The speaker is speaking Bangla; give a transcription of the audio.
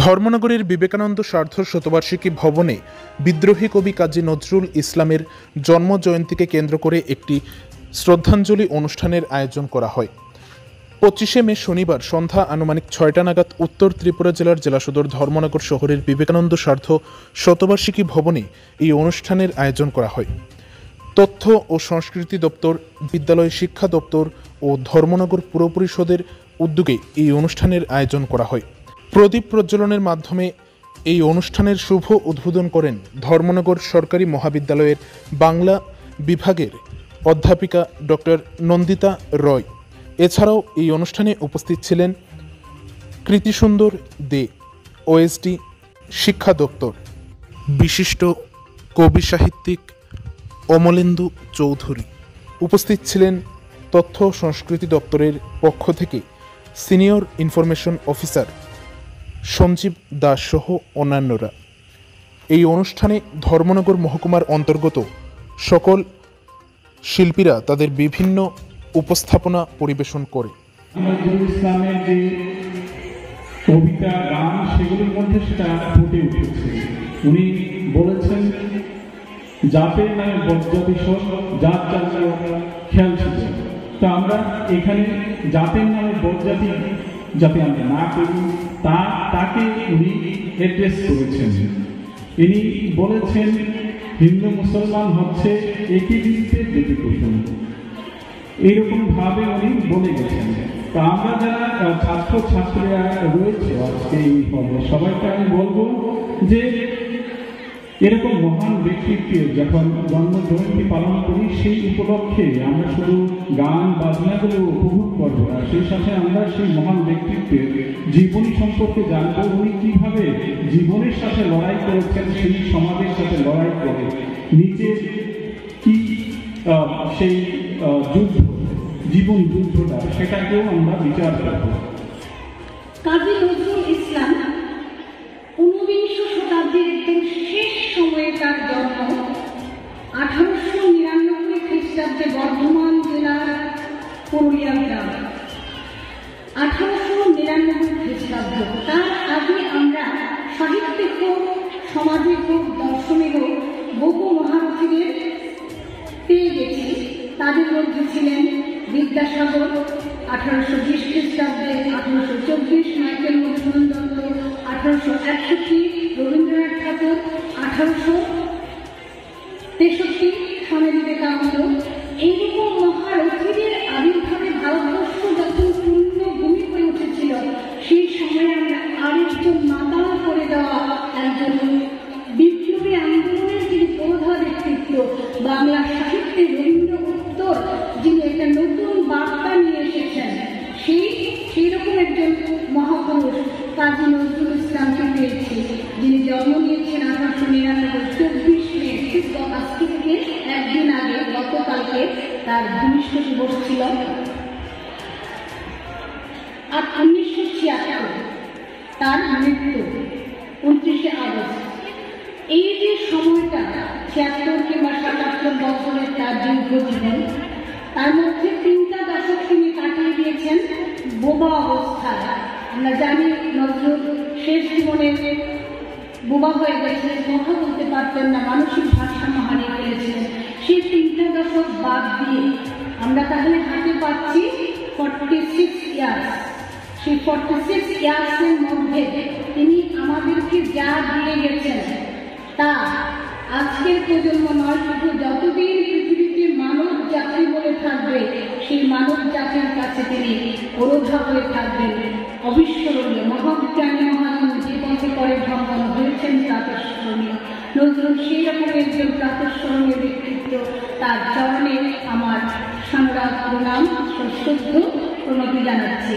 ধর্মনগরের বিবেকানন্দ সার্ধ শতবার্ষিকী ভবনে বিদ্রোহী কবি কাজী নজরুল ইসলামের জন্মজয়ন্তীকে কেন্দ্র করে একটি শ্রদ্ধাঞ্জলি অনুষ্ঠানের আয়োজন করা হয়। 25শে মে শনিবার সন্ধ্যা আনুমানিক 6টা নাগাদ উত্তর ত্রিপুরা জেলার জেলা সদর ধর্মনগর শহরের বিবেকানন্দ সার্ধ শতবার্ষিকী ভবনে এই অনুষ্ঠানের আয়োজন করা হয়। তথ্য ও সংস্কৃতি দপ্তর, বিদ্যালয় শিক্ষা দপ্তর ও ধর্মনগর পুর পরিষদের উদ্যোগে এই অনুষ্ঠানের আয়োজন করা হয়। প্রদীপ প্রজ্বলনের মাধ্যমে এই অনুষ্ঠানের শুভ উদ্বোধন করেন ধর্মনগর সরকারি মহাবিদ্যালয়ের বাংলা বিভাগের অধ্যাপিকা ডক্টর নন্দিতা রয়। এছাড়াও এই অনুষ্ঠানে উপস্থিত ছিলেন কৃতিসুন্দর দে, ওএসডি শিক্ষা দপ্তর, বিশিষ্ট কবি সাহিত্যিক অমলেন্দু চৌধুরী। উপস্থিত ছিলেন তথ্য সংস্কৃতি দপ্তরের পক্ষ থেকে senior information officer Sanjib Das সহ অন্যান্যরা। এই অনুষ্ঠানে ধর্মনগর মহকুমার অন্তর্গত সকল শিল্পীরা তাদের বিভিন্ন উপস্থাপনা পরিবেশন করে। ইসলামের যে কবিতা, গান, সেগুলোর মধ্যে সেটা ফুটে উঠেছে। উনি বলেছেন, জাতের নামে বজ্জাতি শোষ, জাত জাতীয় খেয়াল ছিল। তো আমরা এখানে জাতের নামে বজ্জাতি যাতে আমরা না করি তাকে উনি অ্যাড্রেস করেছেন। ইনি বলেছেন, হিন্দু মুসলমান হচ্ছে একই বৃত্তের দুটি কুসুম। এইরকম ভাবে উনি বলে গেছেন। তো আমরা যারা ছাত্র ছাত্রীরা রয়েছে আজকে এই পর্বে, সবাইকে আমি বলবো যে এরকম মহান ব্যক্তিত্বের যখন জন্মজয়ন্তী পালন করি, সেই উপলক্ষে আমরা শুধু গান বাজনাগুলো উপভোগ করবো না, সেই সাথে আমরা সেই মহান ব্যক্তিত্বের জীবনী সম্পর্কে জানবো। উনি কিভাবে জীবনের সাথে লড়াই করেছেন, সেই সমাজের সাথে লড়াই করে নিজের কি সেই যুদ্ধ, জীবন যুদ্ধটা, সেটাকেও আমরা বিচার করব। কাজী নজরুল ইসলাম 19বিংশ শতাব্দীর একদম শেষ সময়ে তার জন্ম। 1899 খ্রিস্টাব্দে বর্ধমান জেলার পুরুলিয়া গ্রাম। 1899 খ্রিস্টাব্দ। তার আগে আমরা সাহিত্যিক হোক, সামাজিক হোক, দার্শনিক হোক, বহু মহারথীদের পেয়ে গেছি। তাদের মধ্যে ছিলেন বিদ্যাসাগর 1820 খ্রিস্টাব্দে, 1824 মাইকেল মধুসূদন দত্ত, 1861 রবীন্দ্রনাথ ঠাকুর, 1863 স্বামী বিবেকানন্দ। এইরকম মহারথীদের আবির্ভাবে ভারতবর্ষ যখন পূর্ণ ভূমি হয়ে উঠেছিল, সেই সময় আমরা আরেকজন মাতাল করে দেওয়া একজন বিপ্লবী আন্দোলনের যিনি প্রধান ব্যক্তিত্ব, বাংলা সাহিত্যে রবীন্দ্র উত্তর, যিনি একটা নতুন বার্তা নিয়ে এসেছেন, সেই রকম একজন মহাপুরুষ কাজী নজরুল ইসলামকে পেয়েছি, যিনি জন্ম নিয়েছেন 1899 24 মে। ঠিক আজকে থেকে একদিন আগে, গতকালকে তার ভূমিষ্ঠ দিবস ছিল। আর 1976 তার মৃত্যু 29শে আগস্ট। এই যে সময়টা 76 কিংবা 77 বছরের তার দীর্ঘ জীবন, তার মধ্যে 3টা দশক তিনি কাটিয়ে দিয়েছেন বোবা অবস্থায়। আমরা জানি নজরুল শেষ জীবনে বোবা হয়ে গেছিলেন, কথা বলতে পারতেন না, মানসিক ভারসাম্য হারিয়ে ফেলেছিলেন। সেই 3টা দশক বাদ দিয়ে আমরা তাহলে হাতে পাচ্ছি 46 ইয়ার্স। সেই 46 ইয়ার্সের মধ্যে তিনি আমাদেরকে যা দিয়ে গেছেন, তা আজকের প্রজন্ম নয়, শুধু যতদিন পৃথিবীতে মানব জাতি বলে থাকবে, সেই মানব জাতির কাছে তিনি অরোধা হয়ে থাকবেন, অবিস্মরণীয়। মহাবিজ্ঞানী মহাজন যে পথে করে ভ্রমণ হয়েছেন প্রাতঃস্মরণীয়। নজরুল সেই রকম একজন প্রাতঃস্মরণীয় ব্যক্তিত্ব। তার চরণে আমার সানুরাগ প্রণাম, শ্রদ্ধ প্রণতি জানাচ্ছি।